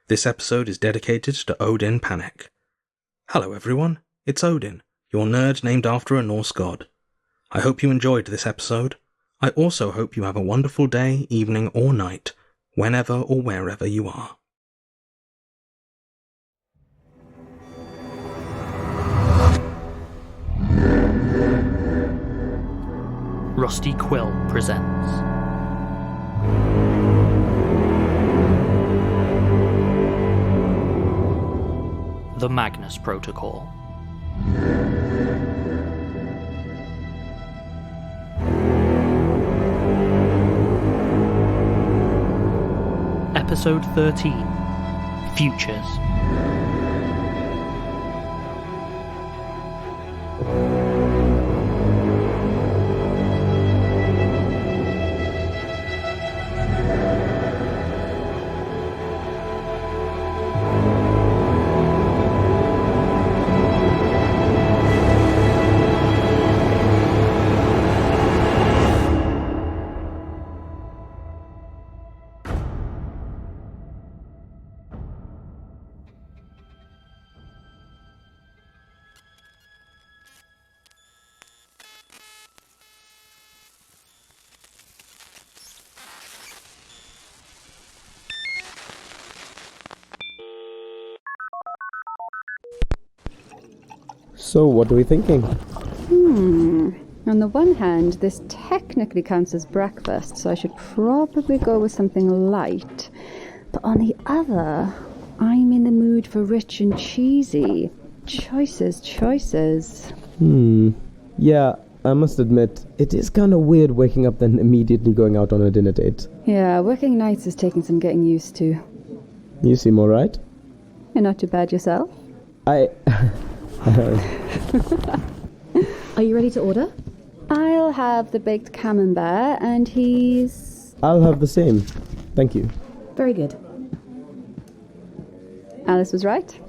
This episode is dedicated to Odin Panic. Hello everyone, it's Odin, your nerd named after a Norse god. I hope you enjoyed this episode. I also hope you have a wonderful day, evening or night, whenever or wherever you are. Rusty Quill presents The Magnus Protocol. Episode 13, Futures. So, what are we thinking? On the one hand, this technically counts as breakfast, so I should probably go with something light. But on the other, I'm in the mood for rich and cheesy. Choices. Yeah, I must admit, it is kind of weird waking up then immediately going out on a dinner date. Yeah, working nights is taking some getting used to. You seem alright. You're not too bad yourself. Are you ready to order? I'll have the baked camembert, and he's... I'll have the same. Thank you. Very good. Alice was right.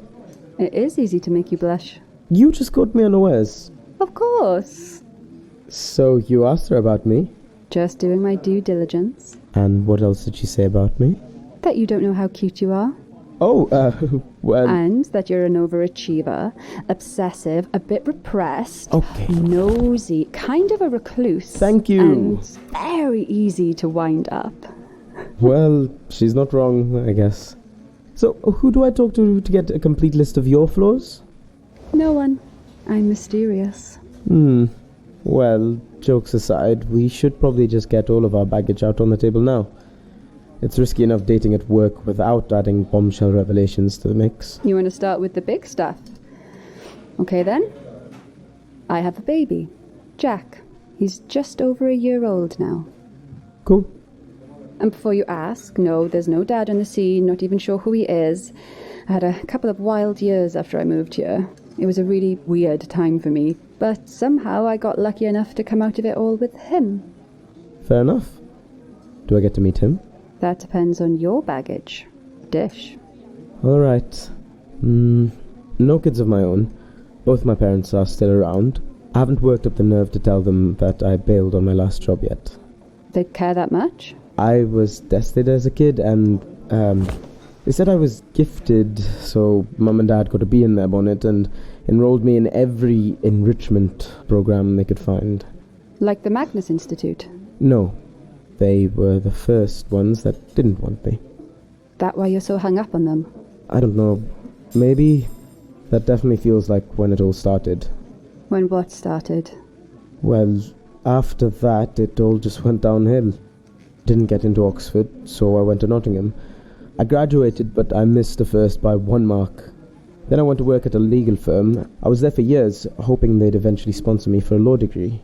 It is easy to make you blush. You just caught me unawares. Of course. So, you asked her about me? Just doing my due diligence. And what else did she say about me? That you don't know how cute you are. Oh, well... And that you're an overachiever, obsessive, a bit repressed, Okay. nosy, kind of a recluse. Thank you. And very easy to wind up. Well, she's not wrong, I guess. So, who do I talk to get a complete list of your flaws? No one. I'm mysterious. Well, jokes aside, we should probably just get all of our baggage out on the table now. It's risky enough dating at work without adding bombshell revelations to the mix. You want to start with the big stuff? Okay then. I have a baby. Jack. He's just over a year old now. Cool. And before you ask, no, there's no dad on the scene, not even sure who he is. I had a couple of wild years after I moved here. It was a really weird time for me, but somehow I got lucky enough to come out of it all with him. Fair enough. Do I get to meet him? That depends on your baggage. Dish. Alright. No kids of my own. Both my parents are still around. I haven't worked up the nerve to tell them that I bailed on my last job yet. They'd care that much? I was tested as a kid and, they said I was gifted, so Mum and Dad got a bee in their bonnet and enrolled me in every enrichment program they could find. Like the Magnus Institute? No. They were the first ones that didn't want me. That why you're so hung up on them? I don't know. Maybe that definitely feels like when it all started. When what started? Well, after that, it all just went downhill. Didn't get into Oxford, so I went to Nottingham. I graduated, but I missed the first by 1 mark. Then I went to work at a legal firm. I was there for years, hoping they'd eventually sponsor me for a law degree.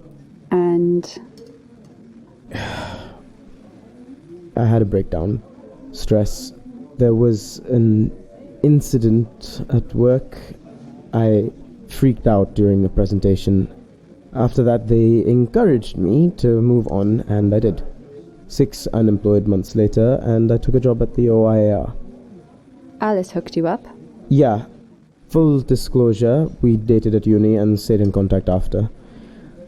And... I had a breakdown. Stress. There was an incident at work. I freaked out during the presentation. After that, they encouraged me to move on, and I did. 6 unemployed months later, and I took a job at the OIAR. Alice hooked you up? Yeah. Full disclosure, we dated at uni and stayed in contact after.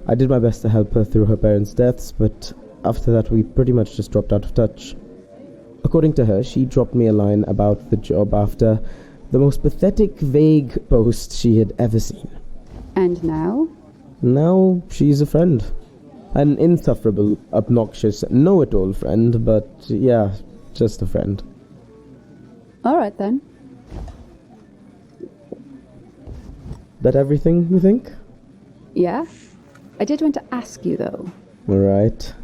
I did my best to help her through her parents' deaths, but after that we pretty much just dropped out of touch. According to her, she dropped me a line about the job after the most pathetic, vague post she had ever seen. And now? Now she's a friend. An insufferable, obnoxious, know-it-all friend, but yeah, just a friend. All right then. That everything, you think? Yeah? I did want to ask you, though. Right.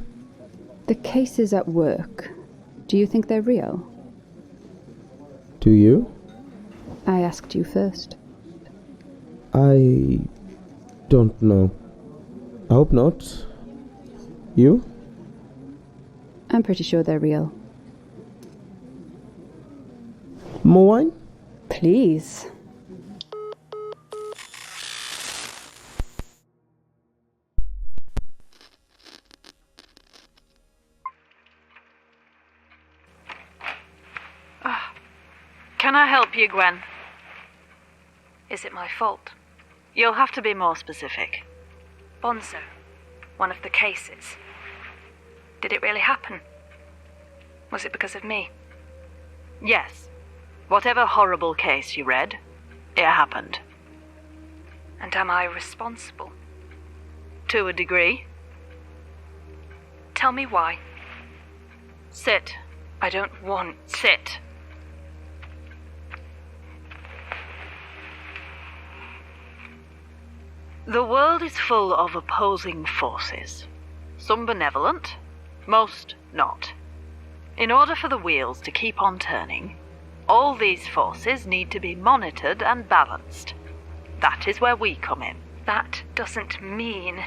The cases at work, do you think they're real? Do you? I asked you first. I don't know. I hope not. You? I'm pretty sure they're real. More wine? Please. Can I help you, Gwen? Is it my fault? You'll have to be more specific. Bonzo, one of the cases. Did it really happen? Was it because of me? Yes. Whatever horrible case you read, it happened. And am I responsible? To a degree. Tell me why. Sit. I don't want... Sit. The world is full of opposing forces. Some benevolent, most not. In order for the wheels to keep on turning, all these forces need to be monitored and balanced. That is where we come in. That doesn't mean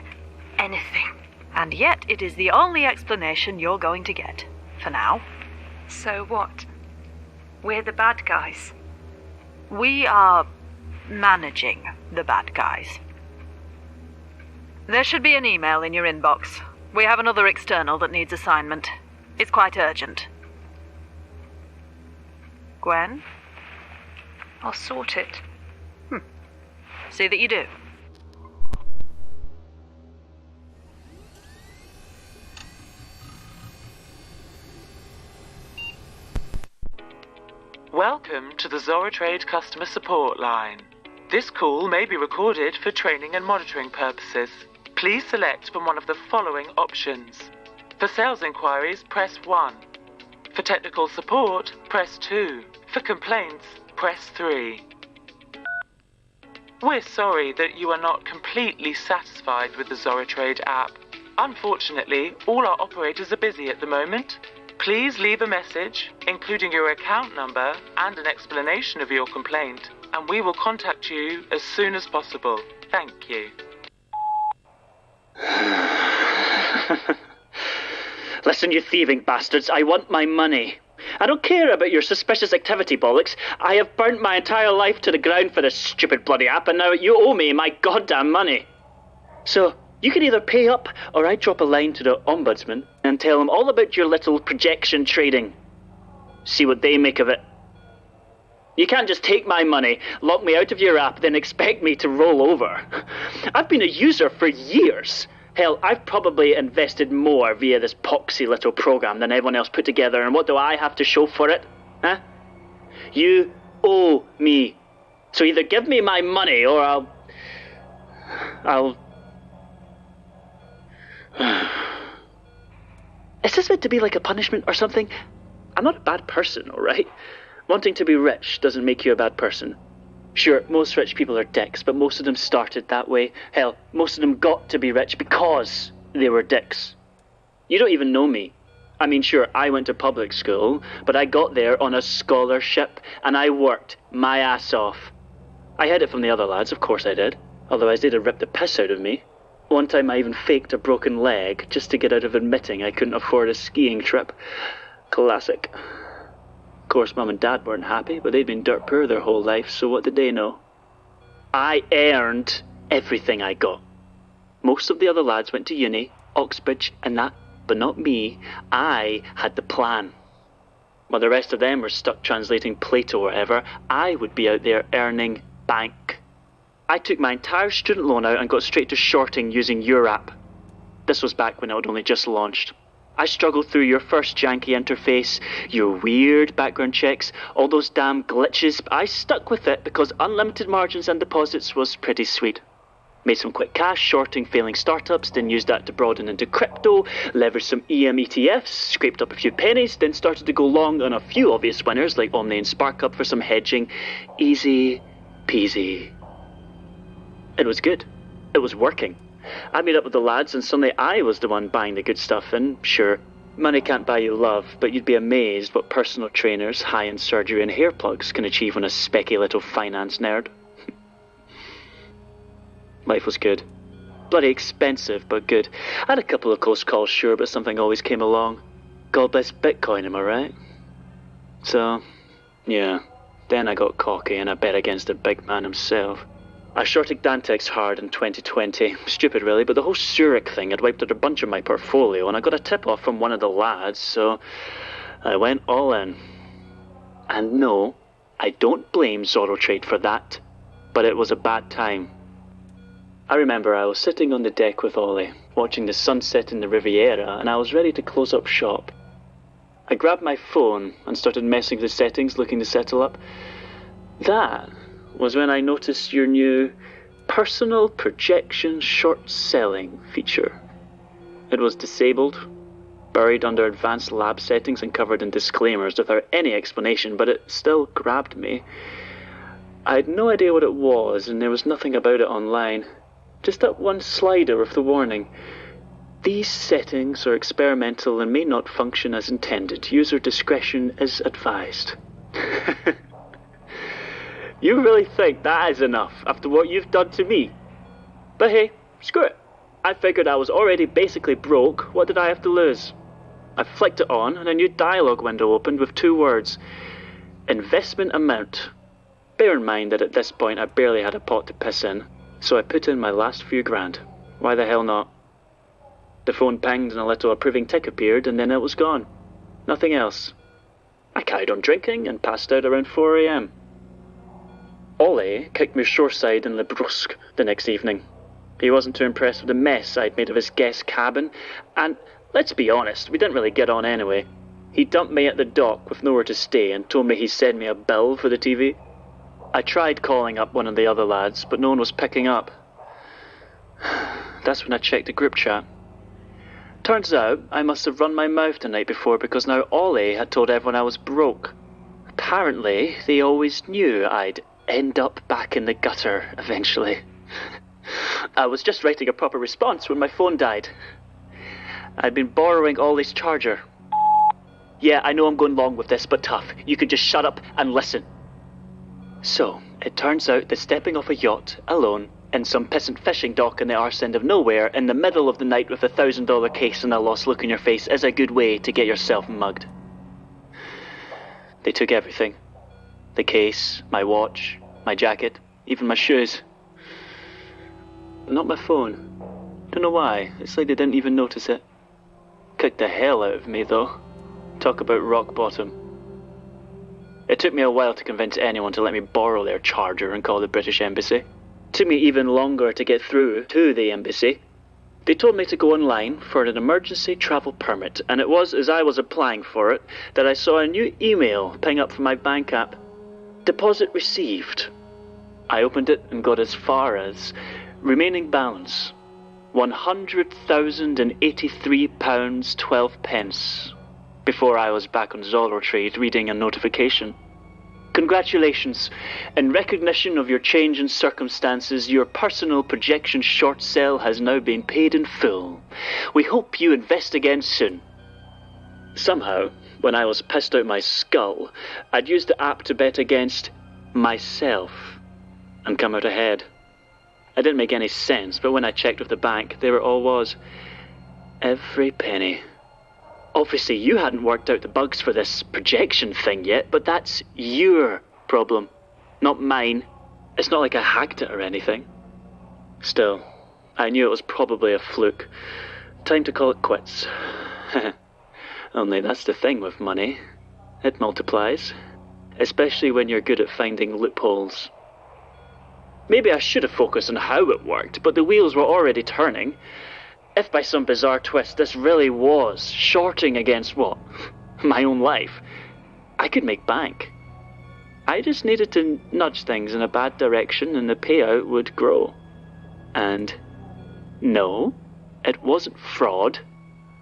anything. And yet it is the only explanation you're going to get, for now. So what? We're the bad guys. We are managing the bad guys. There should be an email in your inbox. We have another external that needs assignment. It's quite urgent. Gwen? I'll sort it. See that you do. Welcome to the Zoro Trade customer support line. This call may be recorded for training and monitoring purposes. Please select from one of the following options. For sales inquiries, press 1. For technical support, press 2. For complaints, press 3. We're sorry that you are not completely satisfied with the Zoro Trade app. Unfortunately, all our operators are busy at the moment. Please leave a message, including your account number and an explanation of your complaint, and we will contact you as soon as possible. Thank you. Listen, you thieving bastards, I want my money. I don't care about your suspicious activity, bollocks. I have burnt my entire life to the ground for this stupid bloody app, and now you owe me my goddamn money. So, you can either pay up, or I drop a line to the ombudsman and tell them all about your little projection trading. See what they make of it. You can't just take my money, lock me out of your app, then expect me to roll over. I've been a user for years. Hell, I've probably invested more via this poxy little program than everyone else put together, and what do I have to show for it? Huh? You owe me. So either give me my money, or I'll... Is this meant to be like a punishment or something? I'm not a bad person, alright? Wanting to be rich doesn't make you a bad person. Sure, most rich people are dicks, but most of them started that way. Hell, most of them got to be rich because they were dicks. You don't even know me. I mean, sure, I went to public school, but I got there on a scholarship, and I worked my ass off. I hid it from the other lads, of course I did. Otherwise they'd have ripped the piss out of me. One time I even faked a broken leg just to get out of admitting I couldn't afford a skiing trip. Classic. Of course, Mum and Dad weren't happy, but they'd been dirt poor their whole life, so what did they know? I earned everything I got. Most of the other lads went to uni, Oxbridge and that, but not me. I had the plan. While the rest of them were stuck translating Plato or whatever, I would be out there earning bank. I took my entire student loan out and got straight to shorting using your app. This was back when it had only just launched. I struggled through your first janky interface, your weird background checks, all those damn glitches. I stuck with it because unlimited margins and deposits was pretty sweet. Made some quick cash, shorting failing startups, then used that to broaden into crypto, leveraged some EM ETFs, scraped up a few pennies, then started to go long on a few obvious winners like Omni and SparkUp for some hedging. Easy peasy. It was good. It was working. I made up with the lads and suddenly I was the one buying the good stuff, and sure, money can't buy you love, but you'd be amazed what personal trainers, high-end surgery and hair plugs can achieve on a specky little finance nerd. Life was good. Bloody expensive, but good. I had a couple of close calls, sure, but something always came along. God bless Bitcoin, am I right? So, yeah. Then I got cocky and I bet against the big man himself. I shorted Dantex hard in 2020. Stupid really, but the whole Zurich thing had wiped out a bunch of my portfolio and I got a tip-off from one of the lads, so I went all in. And no, I don't blame Zoro Trade for that, but it was a bad time. I remember I was sitting on the deck with Ollie, watching the sunset in the Riviera, and I was ready to close up shop. I grabbed my phone and started messing with the settings, looking to settle up. That was when I noticed your new personal projection short selling feature. It was disabled, buried under advanced lab settings and covered in disclaimers without any explanation, but it still grabbed me. I had no idea what it was, and there was nothing about it online. Just that one slider with the warning. These settings are experimental and may not function as intended. User discretion is advised. You really think that is enough after what you've done to me? But hey, screw it. I figured I was already basically broke. What did I have to lose? I flicked it on and a new dialogue window opened with 2 words. Investment amount. Bear in mind that at this point I barely had a pot to piss in. So I put in my last few grand. Why the hell not? The phone pinged and a little approving tick appeared and then it was gone. Nothing else. I carried on drinking and passed out around 4 a.m. Ollie kicked me shoreside in Le Brusque the next evening. He wasn't too impressed with the mess I'd made of his guest cabin, and let's be honest, we didn't really get on anyway. He dumped me at the dock with nowhere to stay and told me he'd send me a bill for the TV. I tried calling up one of the other lads, but no one was picking up. That's when I checked the group chat. Turns out I must have run my mouth the night before because now Ollie had told everyone I was broke. Apparently, they always knew I'd end up back in the gutter eventually. I was just writing a proper response when my phone died. I'd been borrowing Ollie's charger. Yeah, I know I'm going long with this, but tough. You could just shut up and listen. So, it turns out that stepping off a yacht, alone, in some pissant fishing dock in the arse end of nowhere, in the middle of the night with $1,000 case and a lost look on your face is a good way to get yourself mugged. They took everything. The case, my watch, my jacket, even my shoes. Not my phone. Don't know why, it's like they didn't even notice it. Kicked the hell out of me, though. Talk about rock bottom. It took me a while to convince anyone to let me borrow their charger and call the British Embassy. Took me even longer to get through to the embassy. They told me to go online for an emergency travel permit, and it was as I was applying for it that I saw a new email ping up from my bank app. Deposit received. I opened it and got as far as remaining balance £100,083.12 before I was back on Zoro Trade reading a notification. Congratulations. In recognition of your change in circumstances, your personal projection short sale has now been paid in full. We hope you invest again soon. Somehow, when I was pissed out my skull, I'd used the app to bet against myself and come out ahead. It didn't make any sense, but when I checked with the bank, there it all was. Every penny. Obviously, you hadn't worked out the bugs for this projection thing yet, but that's your problem, not mine. It's not like I hacked it or anything. Still, I knew it was probably a fluke. Time to call it quits. Only that's the thing with money. It multiplies, especially when you're good at finding loopholes. Maybe I should have focused on how it worked, but the wheels were already turning. If by some bizarre twist this really was shorting against what? My own life, I could make bank. I just needed to nudge things in a bad direction and the payout would grow. And no, it wasn't fraud.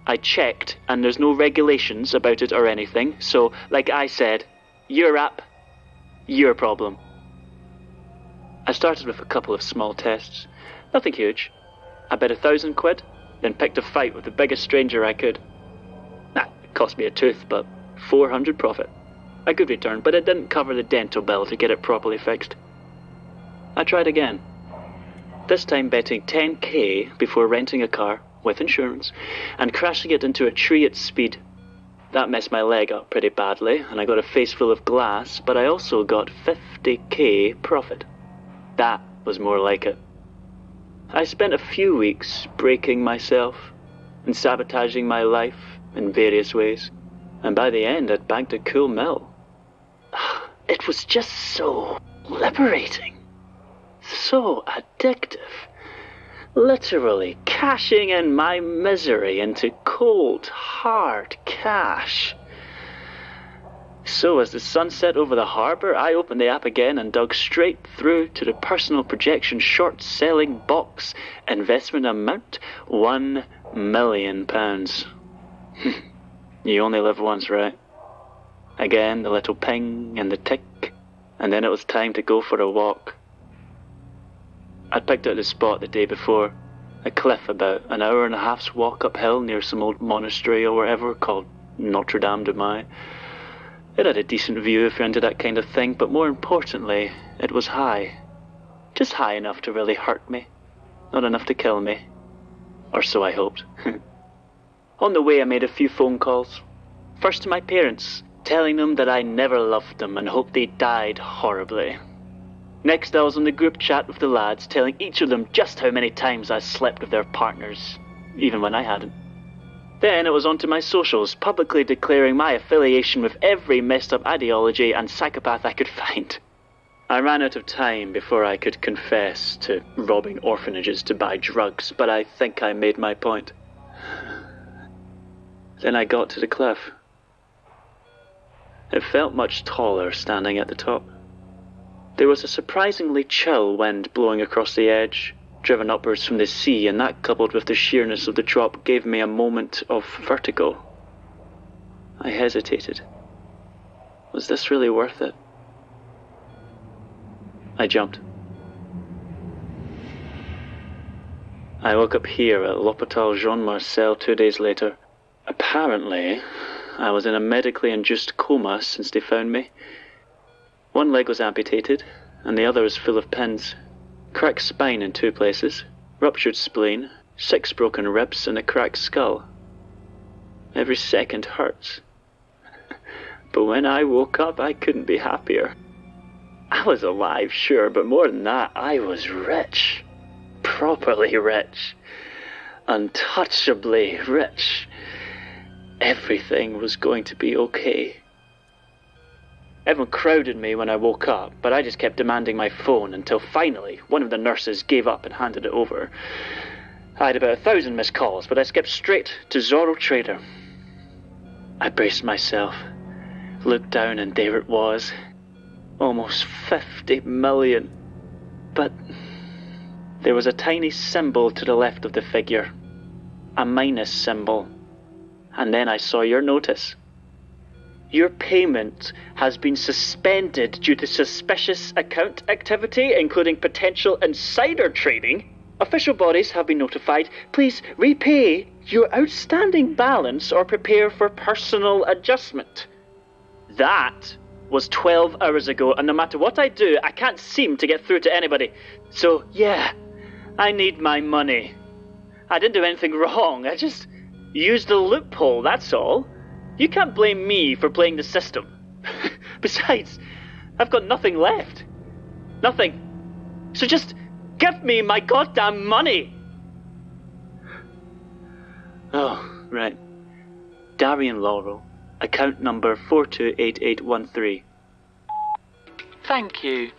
I checked and there's no regulations about it or anything, so like I said, your app, your problem. I started with a couple of small tests, nothing huge. I bet £1,000, then picked a fight with the biggest stranger I could. It cost me a tooth, but 400 profit. A good return, but it didn't cover the dental bill to get it properly fixed. I tried again. This time betting 10k before renting a car, with insurance, and crashing it into a tree at speed. That messed my leg up pretty badly, and I got a face full of glass, but I also got 50k profit. That was more like it. I spent a few weeks breaking myself and sabotaging my life in various ways, and by the end I'd banked a cool mill. It was just so liberating, so addictive. Literally cashing in my misery into cold, hard cash. So as the sun set over the harbour, I opened the app again and dug straight through to the personal projection short-selling box. Investment amount, £1 million. You only live once, right? Again, the little ping and the tick, and then it was time to go for a walk. I'd picked out the spot the day before, a cliff about an hour and a half's walk uphill near some old monastery or wherever called Notre Dame de Mai. It had a decent view if you're into that kind of thing, but more importantly, it was high. Just high enough to really hurt me, not enough to kill me. Or so I hoped. On the way I made a few phone calls. First to my parents, telling them that I never loved them and hoped they died horribly. Next, I was on the group chat with the lads, telling each of them just how many times I slept with their partners, even when I hadn't. Then it was on to my socials, publicly declaring my affiliation with every messed up ideology and psychopath I could find. I ran out of time before I could confess to robbing orphanages to buy drugs, but I think I made my point. Then I got to the cliff. It felt much taller standing at the top. There was a surprisingly chill wind blowing across the edge, driven upwards from the sea, and that coupled with the sheerness of the drop gave me a moment of vertigo. I hesitated. Was this really worth it? I jumped. I woke up here at L'Hôpital Jean Marcel 2 days later. Apparently, I was in a medically induced coma since they found me. One leg was amputated, and the other was full of pins. Cracked spine in 2 places, ruptured spleen, 6 broken ribs, and a cracked skull. Every second hurts. But when I woke up, I couldn't be happier. I was alive, sure, but more than that, I was rich. Properly rich. Untouchably rich. Everything was going to be okay. Everyone crowded me when I woke up, but I just kept demanding my phone until finally one of the nurses gave up and handed it over. I had about 1,000 missed calls, but I skipped straight to Zoro Trader. I braced myself, looked down, and there it was. Almost 50 million. But there was a tiny symbol to the left of the figure. A minus symbol. And then I saw your notice. Your payment has been suspended due to suspicious account activity, including potential insider trading. Official bodies have been notified. Please repay your outstanding balance or prepare for personal adjustment. That was 12 hours ago, and no matter what I do, I can't seem to get through to anybody. So, yeah, I need my money. I didn't do anything wrong. I just used the loophole, that's all. You can't blame me for playing the system. Besides, I've got nothing left. Nothing. So just give me my goddamn money. Oh, right. Darian Laurel, account number 428813. Thank you.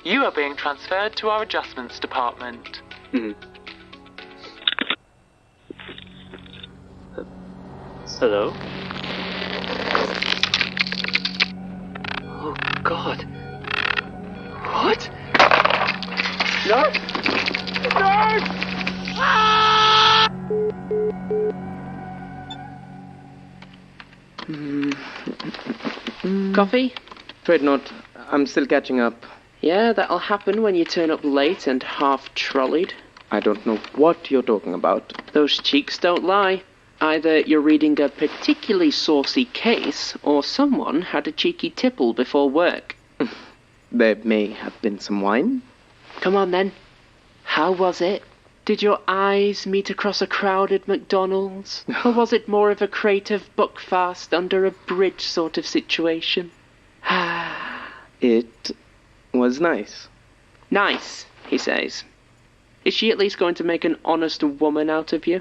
You are being transferred to our adjustments department. Hello? Oh, God. What? Nurse! Nurse! Coffee? Afraid not. I'm still catching up. Yeah, that'll happen when you turn up late and half-trolleyed. I don't know what you're talking about. Those cheeks don't lie. Either you're reading a particularly saucy case, or someone had a cheeky tipple before work. There may have been some wine. Come on then. How was it? Did your eyes meet across a crowded McDonald's? Or was it more of a creative buckfast under a bridge sort of situation? It was nice. Nice, he says. Is she at least going to make an honest woman out of you?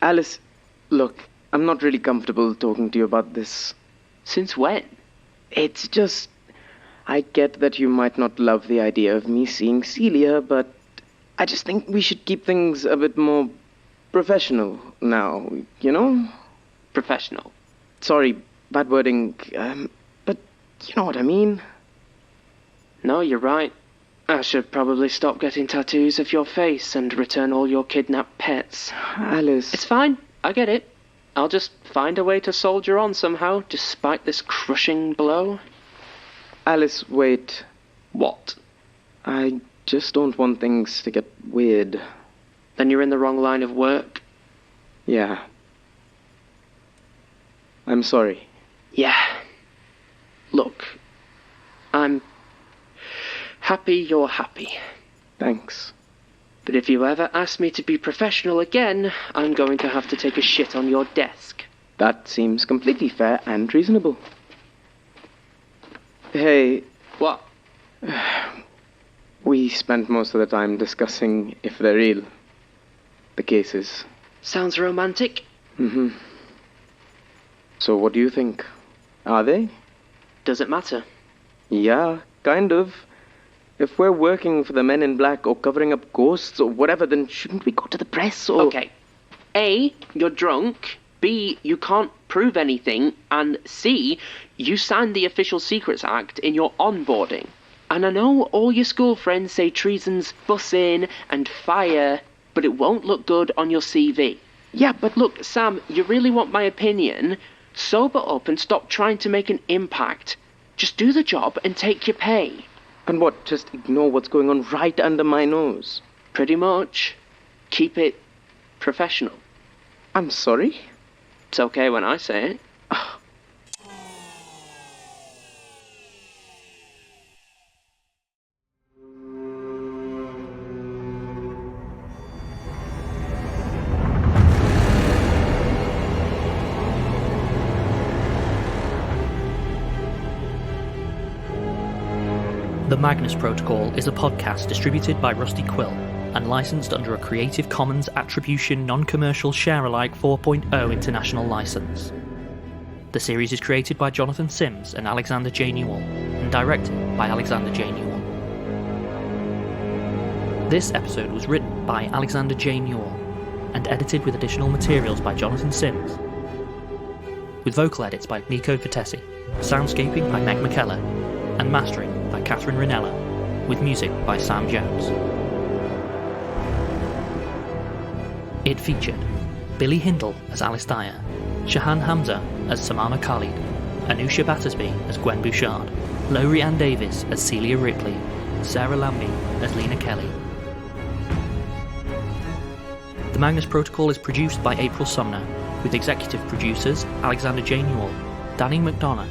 Alice, look, I'm not really comfortable talking to you about this. Since when? It's just... I get that you might not love the idea of me seeing Celia, but I just think we should keep things a bit more professional now, you know? Professional. Sorry, bad wording, but you know what I mean. No, you're right. I should probably stop getting tattoos of your face and return all your kidnapped pets. Alice... It's fine, I get it. I'll just find a way to soldier on somehow, despite this crushing blow. Alice, wait. What? I just don't want things to get weird. Then you're in the wrong line of work. Yeah. I'm sorry. Yeah. Look, I'm happy you're happy. Thanks. But if you ever ask me to be professional again, I'm going to have to take a shit on your desk. That seems completely fair and reasonable. Hey... What? We spent most of the time discussing if they're real. The cases. Sounds romantic. Mm-hmm. So what do you think? Are they? Does it matter? Yeah, kind of. If we're working for the Men in Black or covering up ghosts or whatever, then shouldn't we go to the press or... Okay. A, you're drunk. B, you can't prove anything. And C, you signed the Official Secrets Act in your onboarding. And I know all your school friends say treason's bussin' and fire, but it won't look good on your CV. Yeah, but look, Sam, you really want my opinion? Sober up and stop trying to make an impact. Just do the job and take your pay. And what, just ignore what's going on right under my nose? Pretty much. Keep it professional. I'm sorry? It's okay when I say it. The Magnus Protocol is a podcast distributed by Rusty Quill and licensed under a Creative Commons Attribution Non-Commercial Share-alike 4.0 international license. The series is created by Jonathan Sims and Alexander J. Newall and directed by Alexander J. Newall. This episode was written by Alexander J. Newall and edited with additional materials by Jonathan Sims, with vocal edits by Nico Vitesi, soundscaping by Meg McKellar, and mastering by Catherine Rinella, with music by Sam Jones. It featured Billy Hindle as Alice Dyer, Shahan Hamza as Samama Khalid, Anusha Battersby as Gwen Bouchard, Lowry Ann Davis as Celia Ripley, Sarah Lambie as Lena Kelly. The Magnus Protocol is produced by April Sumner, with executive producers Alexander J. Newall, Danny McDonough,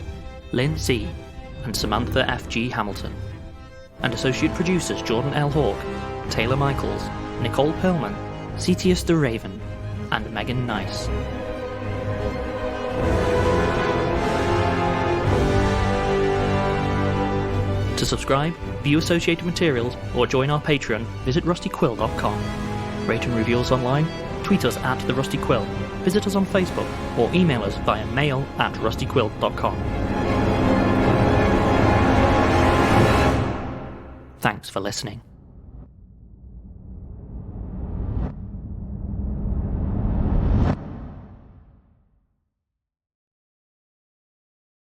Lynn C., and Samantha F. G. Hamilton, and associate producers Jordan L. Hawke, Taylor Michaels, Nicole Perlman, Cetius the Raven, and Megan Nice. To subscribe, view associated materials, or join our Patreon, visit rustyquill.com. Rate and review us online, tweet us at The Rusty Quill, visit us on Facebook, or email us via mail@rustyquill.com. Thanks for listening.